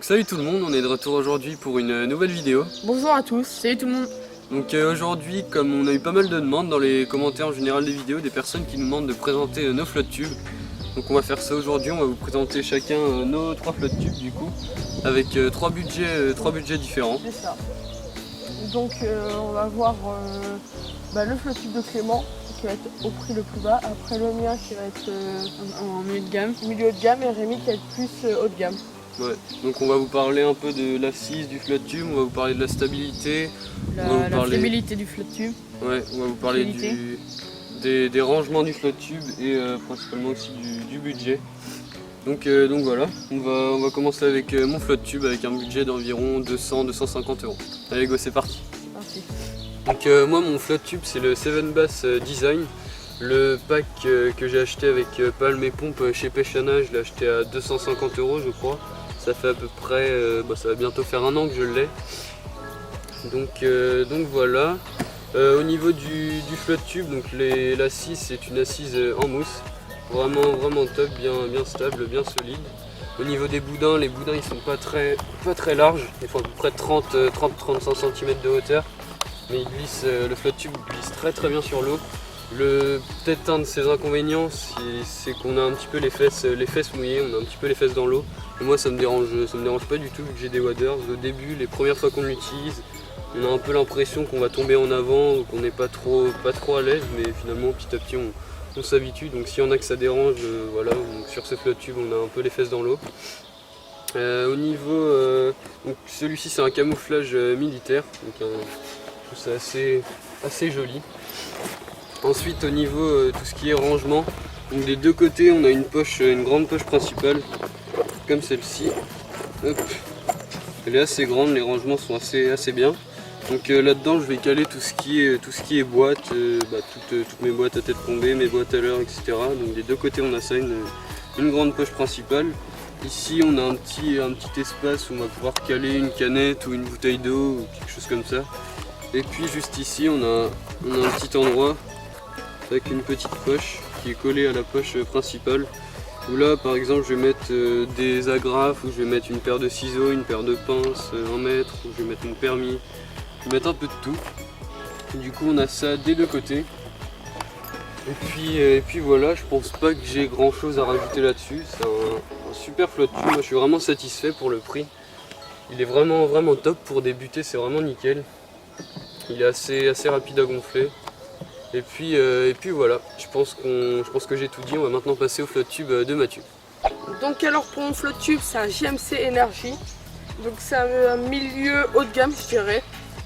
salut tout le monde, on est de retour aujourd'hui pour une nouvelle vidéo. Bonjour à tous, salut tout le monde. Donc aujourd'hui, comme on a eu pas mal de demandes dans les commentaires en général des vidéos, des personnes qui nous demandent de présenter nos flotte tubes. Donc on va faire ça aujourd'hui, on va vous présenter chacun nos 3 flotte tubes du coup, avec 3 budgets différents. C'est ça. Donc on va voir le flotte tube de Clément qui va être au prix le plus bas, après le mien qui va être en milieu de gamme et Rémi qui va être plus haut de gamme. Ouais, donc on va vous parler un peu de l'assise du flotte tube, on va vous parler de la stabilité, la fiabilité du flotte tube. Ouais, on va vous parler des rangements du flotte tube et principalement aussi du budget. Donc voilà, on va commencer avec mon flotte tube avec un budget d'environ 200-250 €. Allez go, c'est parti. Donc moi mon flotte tube c'est le 7 Bass Design. Le pack que j'ai acheté avec palme et pompe chez Pêchana, je l'ai acheté à 250 € je crois. Ça fait à peu près, ça va bientôt faire un an que je l'ai. Donc voilà. Au niveau du flotte tube, donc l'assise c'est une assise en mousse. Vraiment top, bien stable, bien solide. Au niveau des boudins, les boudins ils sont pas très larges. Ils font à peu près 30-35 cm de hauteur. Mais le flotte tube glisse très bien sur l'eau. Peut-être un de ses inconvénients, c'est qu'on a un petit peu les fesses mouillées, on a un petit peu les fesses dans l'eau. Et moi ça me dérange pas du tout vu que j'ai des waders. Au début, les premières fois qu'on l'utilise, on a un peu l'impression qu'on va tomber en avant ou qu'on n'est pas trop à l'aise, mais finalement petit à petit on s'habitue. Donc s'il y en a que ça dérange, voilà, donc sur ce flotte tube on a un peu les fesses dans l'eau. Au niveau, celui-ci c'est un camouflage militaire, donc je trouve ça assez joli. Ensuite au niveau tout ce qui est rangement, donc des deux côtés on a une grande poche principale comme celle-ci. Elle est assez grande, les rangements sont assez bien. Donc là-dedans je vais caler tout ce qui est boîte, toutes mes boîtes à tête tombée, mes boîtes à l'heure, etc. Donc des deux côtés on a ça, une grande poche principale. Ici on a un petit espace où on va pouvoir caler une canette ou une bouteille d'eau ou quelque chose comme ça. Et puis juste ici on a un petit endroit avec une petite poche qui est collée à la poche principale. Où là par exemple je vais mettre des agrafes, ou je vais mettre une paire de ciseaux, une paire de pinces, un mètre, ou je vais mettre mon permis. Je vais mettre un peu de tout. Du coup on a ça des deux côtés. Et puis voilà, je pense pas que j'ai grand chose à rajouter là-dessus. C'est un super flotte tube, moi je suis vraiment satisfait pour le prix. Il est vraiment top pour débuter, c'est vraiment nickel. Il est assez rapide à gonfler. Et puis voilà, je pense que j'ai tout dit, on va maintenant passer au flotte tube de Mathieu. Donc alors pour mon flotte tube c'est un JMC Energy. Donc c'est un milieu haut de gamme je dirais.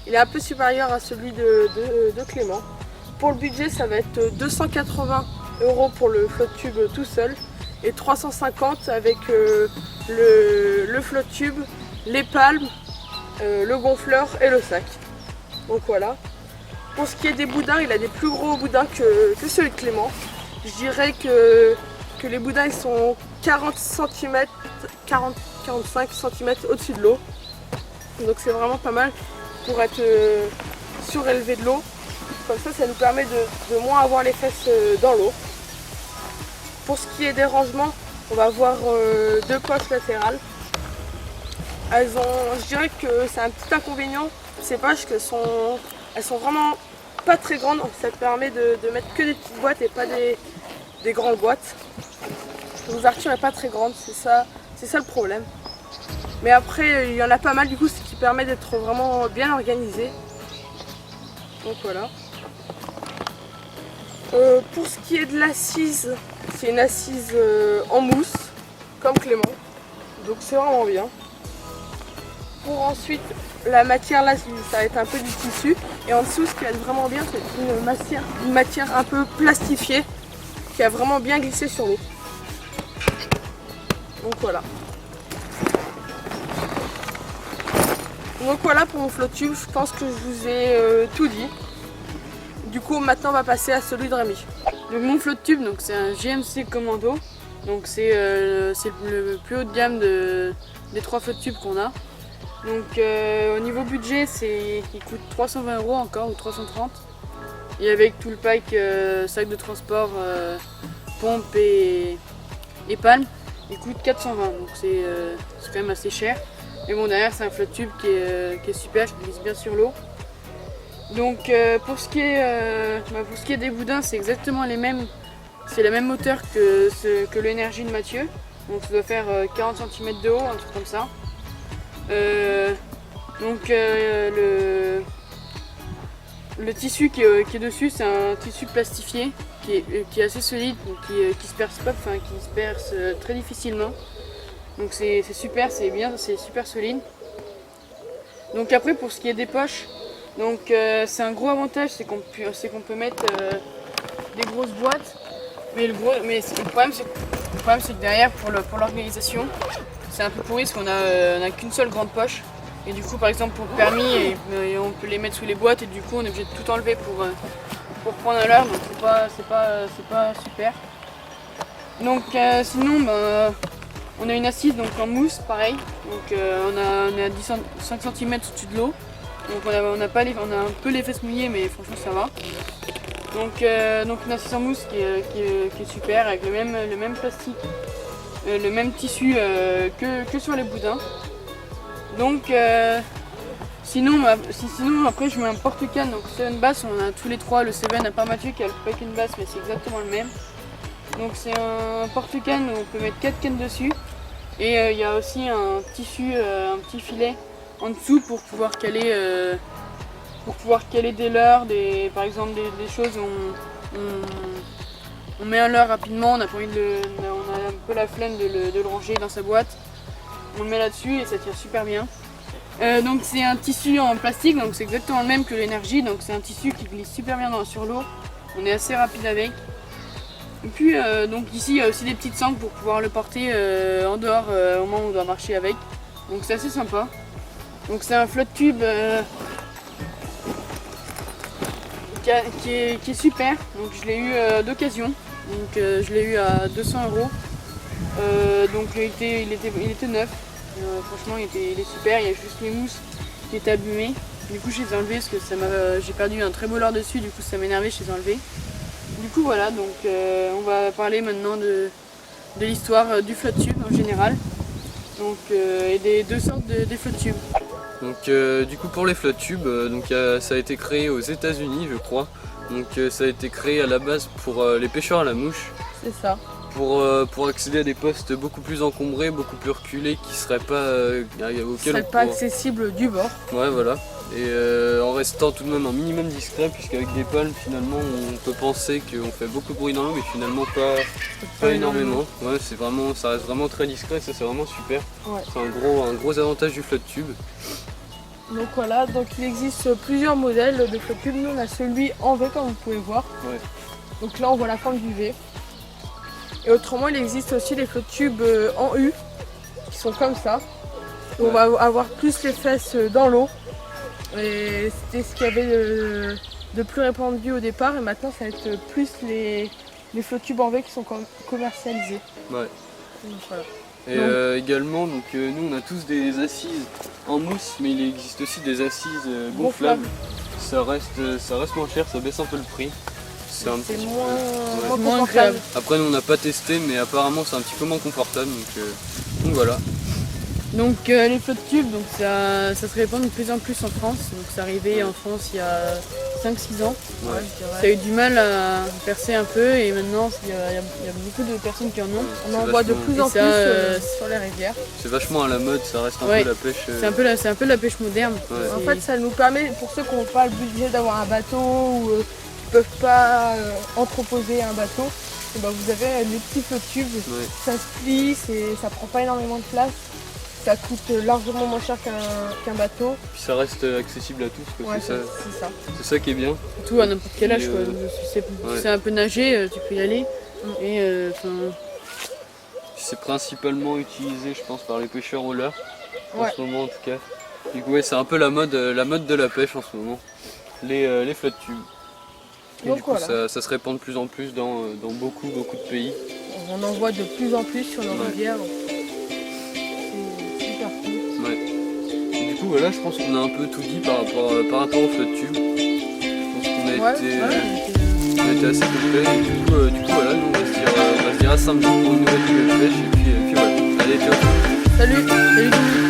Il est un peu supérieur à celui de Clément. Pour le budget ça va être 280 € pour le flotte tube tout seul. Et 350 avec le flotte tube, les palmes, le gonfleur et le sac. Donc voilà. Pour ce qui est des boudins, il a des plus gros boudins que celui de Clément. Je dirais que les boudins ils sont 40-45 cm au-dessus de l'eau. Donc c'est vraiment pas mal pour être surélevé de l'eau. Comme ça nous permet de moins avoir les fesses dans l'eau. Pour ce qui est des rangements, on va avoir 2 poches latérales. Je dirais que c'est un petit inconvénient, ces poches elles sont vraiment pas très grandes, donc ça te permet de mettre que des petites boîtes et pas des grandes boîtes. L'ouverture n'est pas très grande, c'est ça le problème. Mais après il y en a pas mal du coup, ce qui permet d'être vraiment bien organisé. Donc voilà. Pour ce qui est de l'assise, c'est une assise en mousse, comme Clément. Donc c'est vraiment bien. Pour ensuite la matière là, ça va être un peu du tissu. Et en dessous, ce qui va être vraiment bien, c'est une matière un peu plastifiée qui a vraiment bien glissé sur l'eau. Donc voilà. Donc voilà pour mon flotte tube, je pense que je vous ai tout dit. Du coup maintenant on va passer à celui de Rémi. Donc mon flotte tube, c'est un GMC Commando. Donc c'est le plus haut de gamme des 3 flotte tubes qu'on a. Donc au niveau budget, il coûte 320 € encore, ou 330. Et avec tout le pack sac de transport, pompe et palme, il coûte 420. Donc c'est quand même assez cher. Mais bon, derrière, c'est un flotte tube qui est super, qui glisse bien sur l'eau. Donc pour ce qui est des boudins, c'est exactement les mêmes. C'est la même hauteur que l'énergie de Mathieu. Donc ça doit faire 40 cm de haut, un truc comme ça. Le tissu qui est dessus, c'est un tissu plastifié qui est assez solide, donc qui se perce pas, enfin qui se perce très difficilement. Donc c'est super, c'est bien, c'est super solide. Donc après pour ce qui est des poches, donc c'est un gros avantage, c'est qu'on peut mettre des grosses boîtes. Mais le problème c'est que derrière pour l'organisation, c'est un peu pourri parce qu'on a qu'une seule grande poche. Et du coup par exemple pour le permis, et on peut les mettre sous les boîtes et du coup on est obligé de tout enlever pour prendre à l'heure, donc c'est pas super. Donc sinon on a une assise donc en mousse pareil, donc on est à 5 cm au-dessus de l'eau. Donc on a un peu les fesses mouillées mais franchement ça va. Donc une assise en mousse qui est super avec le même plastique, le même tissu que sur les boudins. Donc sinon après je mets un porte-canne, donc c'est une basse, on a tous les trois, le Seven à part Mathieu qui a pas qu'une basse mais c'est exactement le même. Donc c'est un porte-canne où on peut mettre 4 cannes dessus et il y a aussi un tissu, un petit filet en dessous pour pouvoir caler des leurres, par exemple des choses où on met un leurre rapidement, on a un peu la flemme de le ranger dans sa boîte. On le met là-dessus et ça tire super bien. Donc c'est un tissu en plastique, donc c'est exactement le même que l'énergie, donc c'est un tissu qui glisse super bien sur l'eau. On est assez rapide avec. Et puis donc ici il y a aussi des petites sangles pour pouvoir le porter en dehors au moment où on doit marcher avec. Donc c'est assez sympa. Donc c'est un flotte tube qui est super. Donc je l'ai eu d'occasion. Donc je l'ai eu à 200 €. Donc il était neuf. Franchement il est super, il y a juste les mousses qui étaient abîmées. Du coup je les ai enlevées parce que j'ai perdu un très beau leurre dessus, du coup ça m'énervait, je les ai enlevées. Du coup voilà, donc on va parler maintenant de l'histoire du flotte tube en général. Donc, et des deux sortes des flotte tubes. Donc du coup pour les flotte tubes, ça a été créé aux États-Unis je crois. Donc ça a été créé à la base pour les pêcheurs à la mouche. C'est ça. Pour accéder à des postes beaucoup plus encombrés, beaucoup plus reculés, qui seraient pas accessibles du bord. Ouais voilà. Et en restant tout de même un minimum discret, puisqu'avec des palmes finalement on peut penser qu'on fait beaucoup de bruit dans l'eau, mais finalement pas énormément. Ouais, ça reste vraiment très discret, ça c'est vraiment super. Ouais. C'est un gros avantage du flotte tube. Donc voilà, donc il existe plusieurs modèles de flotte tube. Nous on a celui en V comme vous pouvez voir. Ouais. Donc là on voit la forme du V. Et autrement il existe aussi les flotte tubes en U qui sont comme ça. On va avoir plus les fesses dans l'eau. Et c'était ce qu'il y avait de plus répandu au départ et maintenant ça va être plus les flotte tubes en V qui sont commercialisés. Ouais. Donc, voilà. Et également nous on a tous des assises en mousse, mais il existe aussi des assises gonflables. Ça reste moins cher, ça baisse un peu le prix. C'est moins moins confortable. Après nous on n'a pas testé mais apparemment c'est un petit peu moins confortable donc voilà. Donc les flotte tubes, donc ça se répand de plus en plus en France. Donc c'est arrivé en France il y a 5-6 ans. Ouais. Ça a eu du mal à percer un peu et maintenant il y a beaucoup de personnes qui en ont. On en voit de plus en plus sur les rivières. C'est vachement à la mode, ça reste un peu la pêche. C'est un peu la pêche moderne. Ouais. En fait ça nous permet, pour ceux qui n'ont pas le budget d'avoir un bateau ou qui ne peuvent pas entreposer un bateau, et ben vous avez les petits flotte tubes, ça se plie, ça prend pas énormément de place. Ça coûte largement moins cher qu'un bateau. Puis ça reste accessible à tous, Ouais, c'est ça. C'est ça qui est bien. Surtout à n'importe quel âge. Tu sais un peu nager, tu peux y aller. Et c'est principalement utilisé, je pense, par les pêcheurs au leurre, en Ouais. ce moment en tout cas. Du coup, c'est un peu la mode de la pêche en ce moment, les flotte tubes. Et Donc du coup, voilà. ça se répand de plus en plus dans beaucoup de pays. On en voit de plus en plus sur nos rivières. C'est super cool. Ouais. Et du coup, voilà, je pense qu'on a un peu tout dit par rapport au flotte tube. Je pense qu'on a été assez complet. Et du coup, voilà, nous, on va se dire à samedi pour une nouvelle pêche. Et puis voilà. Allez, ciao. Salut.